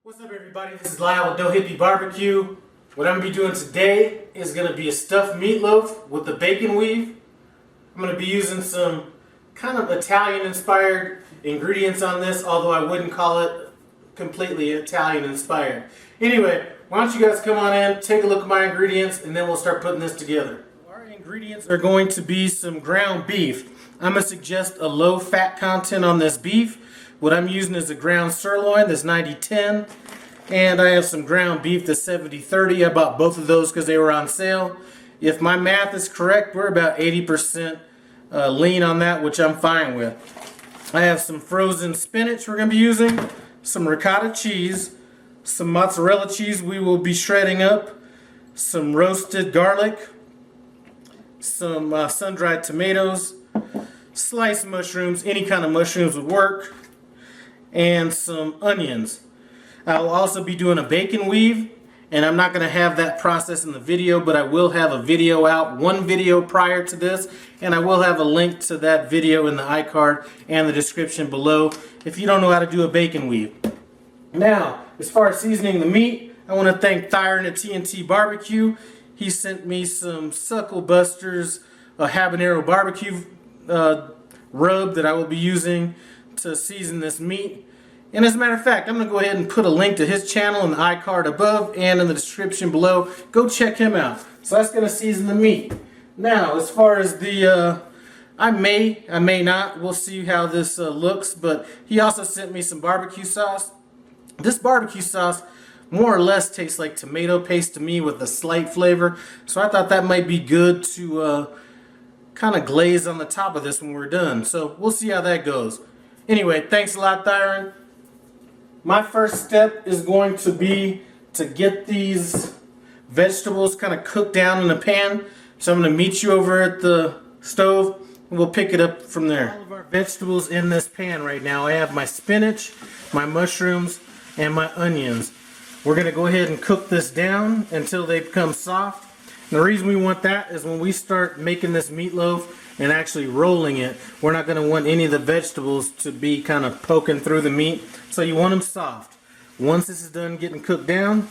What's up, everybody? This is Lyle with Hippie Barbecue. What I'm going to be doing today is going to be a stuffed meatloaf with the bacon weave. I'm going to be using some kind of Italian-inspired ingredients on this, although I wouldn't call it completely Italian-inspired. Anyway, why don't you guys come on in, take a look at my ingredients, and then we'll start putting this together. Our ingredients are going to be some ground beef. I'm going to suggest a low fat content on this beef. What I'm using is a ground sirloin that's 90-10, and I have some ground beef that's 70-30. I bought both of those because they were on sale. If my math is correct, we're about 80% lean on that, which I'm fine with. I have some frozen spinach we're going to be using, some ricotta cheese, some mozzarella cheese we will be shredding up, some roasted garlic, some sun-dried tomatoes, sliced mushrooms, any kind of mushrooms would work, and some onions. I'll also be doing a bacon weave, and I'm not going to have that process in the video, but I will have a video out, one video prior to this, and I will have a link to that video in the iCard and the description below if you don't know how to do a bacon weave. Now, as far as seasoning the meat, I want to thank Thyron at TNT Barbecue. He sent me some Suckle Busters, a habanero barbecue rub that I will be using to season this meat. And as a matter of fact, I'm going to go ahead and put a link to his channel in the iCard above and in the description below. Go check him out. So that's going to season the meat. Now, as far as the, I may not. We'll see how this looks. But he also sent me some barbecue sauce. This barbecue sauce more or less tastes like tomato paste to me with a slight flavor. So I thought that might be good to kind of glaze on the top of this when we're done. So we'll see how that goes. Anyway, thanks a lot, Thyron. My first step is going to be to get these vegetables kind of cooked down in a pan. So I'm going to meet you over at the stove and we'll pick it up from there. All of our vegetables in this pan right now. I have my spinach, my mushrooms, and my onions. We're going to go ahead and cook this down until they become soft. And the reason we want that is when we start making this meatloaf and actually rolling it, we're not going to want any of the vegetables to be kind of poking through the meat. So you want them soft. Once this is done getting cooked down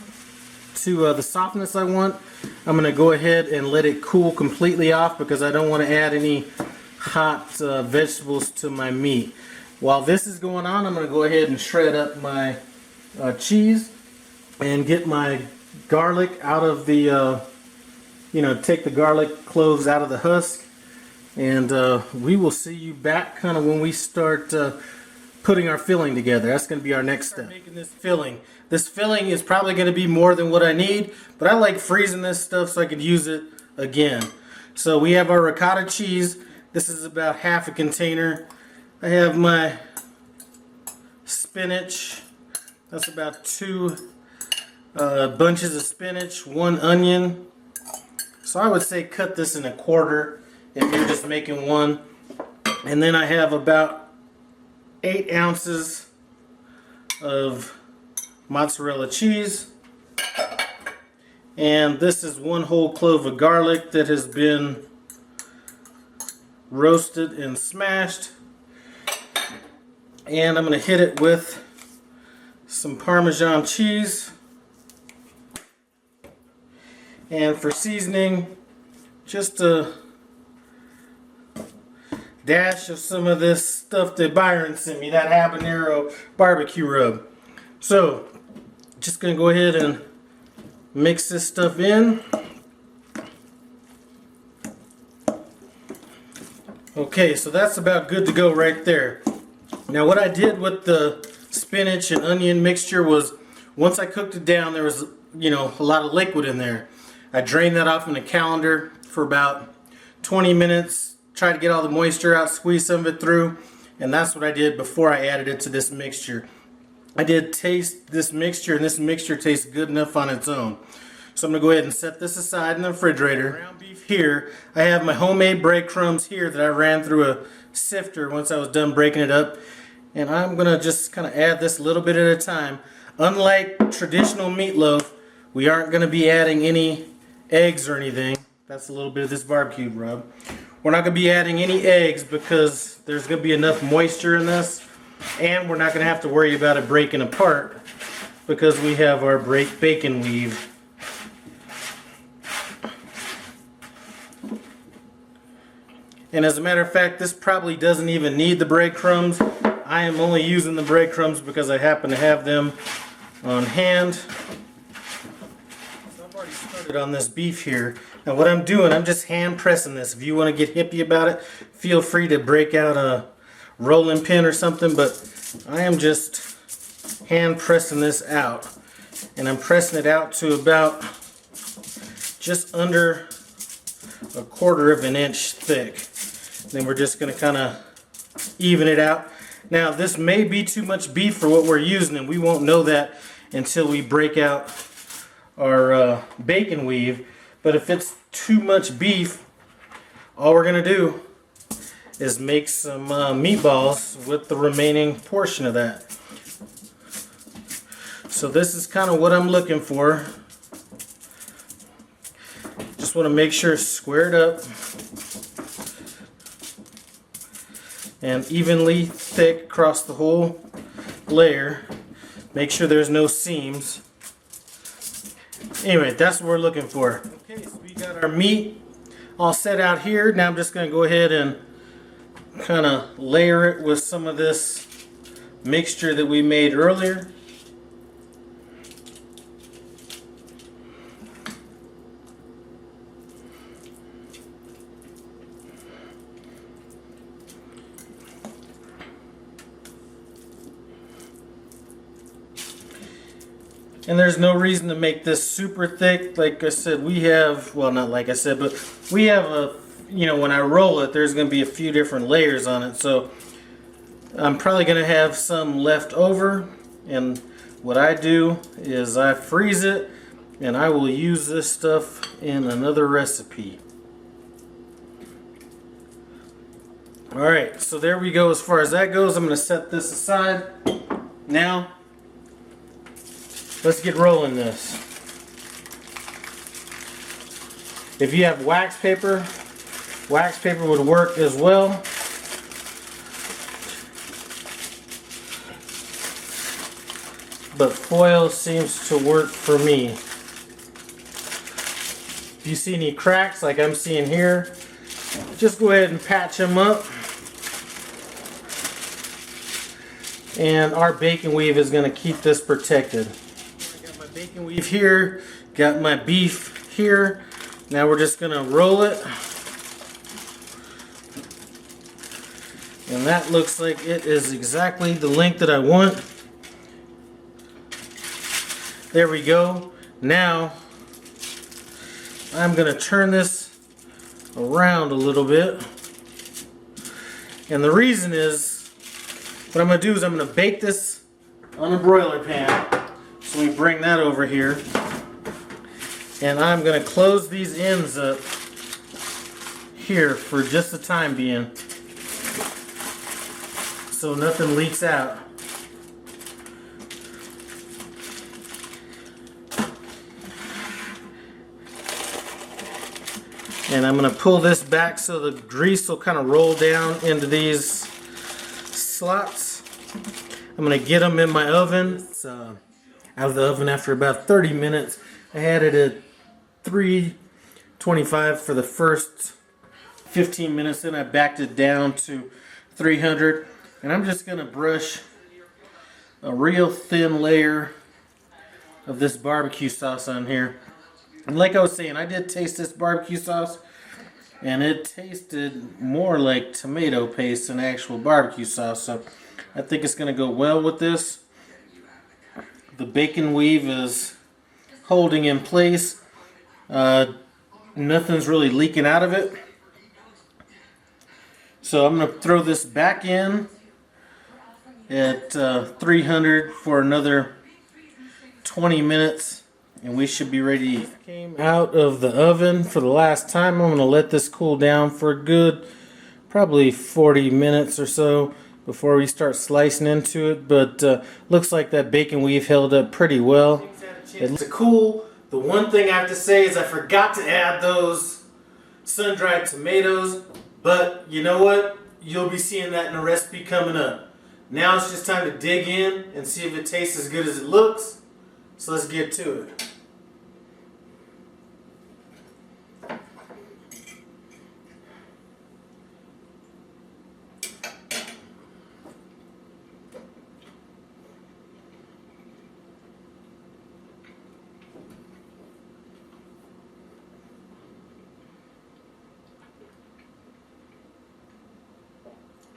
to the softness I want, I'm going to go ahead and let it cool completely off because I don't want to add any hot vegetables to my meat. While this is going on, I'm going to go ahead and shred up my cheese and get my garlic out of the, take the garlic cloves out of the husk. And we will see you back kind of when we start putting our filling together. That's going to be our next step. Making this filling. This filling is probably going to be more than what I need, but I like freezing this stuff so I could use it again. So we have our ricotta cheese. This is about half a container. I have my spinach. That's about 2 bunches of spinach, 1 onion. So I would say cut this in a quarter if you're just making one. And then I have about 8 ounces of mozzarella cheese. And this is 1 whole clove of garlic that has been roasted and smashed. And I'm going to hit it with some Parmesan cheese. And for seasoning, just a dash of some of this stuff that Byron sent me, that habanero barbecue rub. So, just going to go ahead and mix this stuff in. Okay, so that's about good to go right there. Now what I did with the spinach and onion mixture was, once I cooked it down, there was, a lot of liquid in there. I drained that off in a colander for about 20 minutes. Try to get all the moisture out, squeeze some of it through, and that's what I did before I added it to this mixture. I did taste this mixture, and this mixture tastes good enough on its own. So I'm going to go ahead and set this aside in the refrigerator. Ground beef here, I have my homemade breadcrumbs here that I ran through a sifter once I was done breaking it up, and I'm going to just kind of add this a little bit at a time. Unlike traditional meatloaf, we aren't going to be adding any eggs or anything. That's a little bit of this barbecue rub. We're not going to be adding any eggs because there's going to be enough moisture in this, and we're not going to have to worry about it breaking apart because we have our bacon weave. And as a matter of fact, this probably doesn't even need the breadcrumbs. I am only using the breadcrumbs because I happen to have them on hand. So I've already started on this beef here. Now what I'm doing, I'm just hand pressing this. If you want to get hippie about it, feel free to break out a rolling pin or something, but I am just hand pressing this out. And I'm pressing it out to about just under 1/4 of an inch thick. Then we're just going to kind of even it out. Now this may be too much beef for what we're using, and we won't know that until we break out our bacon weave. But if it's too much beef, all we're going to do is make some meatballs with the remaining portion of that. So this is kind of what I'm looking for. Just want to make sure it's squared up and evenly thick across the whole layer. Make sure there's no seams. Anyway, that's what we're looking for. Okay, so we got our meat all set out here. Now I'm just going to go ahead and kind of layer it with some of this mixture that we made earlier. And there's no reason to make this super thick. Like I said, we have, well, not like I said, but we have a, you know, when I roll it, there's going to be a few different layers on it. So I'm probably going to have some left over. And what I do is I freeze it, and I will use this stuff in another recipe. Alright, so there we go as far as that goes. I'm going to set this aside. Now, let's get rolling this. If you have wax paper would work as well. But foil seems to work for me. If you see any cracks like I'm seeing here, just go ahead and patch them up. And our bacon weave is going to keep this protected. Bacon weave here, got my beef here. Now we're just gonna roll it, and that looks like it is exactly the length that I want. There we go. Now I'm gonna turn this around a little bit, and the reason is what I'm gonna do is I'm gonna bake this on a broiler pan. So we bring that over here, and I'm going to close these ends up here for just the time being so nothing leaks out. And I'm going to pull this back so the grease will kind of roll down into these slots. I'm going to get them in my oven. It's out of the oven after about 30 minutes. I had it at 325 for the first 15 minutes, then I backed it down to 300, and I'm just going to brush a real thin layer of this barbecue sauce on here. And like I was saying, I did taste this barbecue sauce, and it tasted more like tomato paste than actual barbecue sauce, so I think it's going to go well with this. The bacon weave is holding in place. Nothing's really leaking out of it. So I'm going to throw this back in at 300 for another 20 minutes, and we should be ready to eat. Came out of the oven for the last time. I'm going to let this cool down for a good probably 40 minutes or so before we start slicing into it, but looks like that bacon weave held up pretty well. It's cool. The one thing I have to say is I forgot to add those sun-dried tomatoes, but you know what? You'll be seeing that in a recipe coming up. Now it's just time to dig in and see if it tastes as good as it looks. So let's get to it.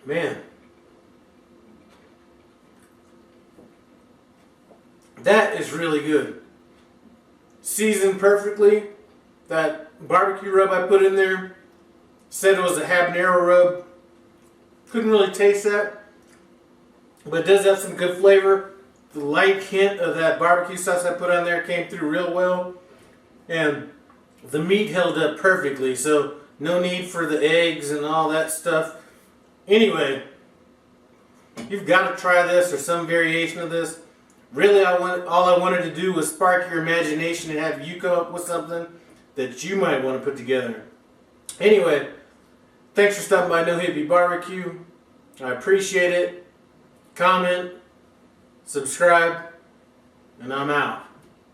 Man, that is really good. Seasoned perfectly. That barbecue rub I put in there said it was a habanero rub. Couldn't really taste that, but it does have some good flavor. The light hint of that barbecue sauce I put on there came through real well, and the meat held up perfectly, so no need for the eggs and all that stuff. Anyway, you've got to try this or some variation of this. Really, all I wanted to do was spark your imagination and have you come up with something that you might want to put together. Anyway, thanks for stopping by No Hippie Barbecue. I appreciate it. Comment, subscribe, and I'm out.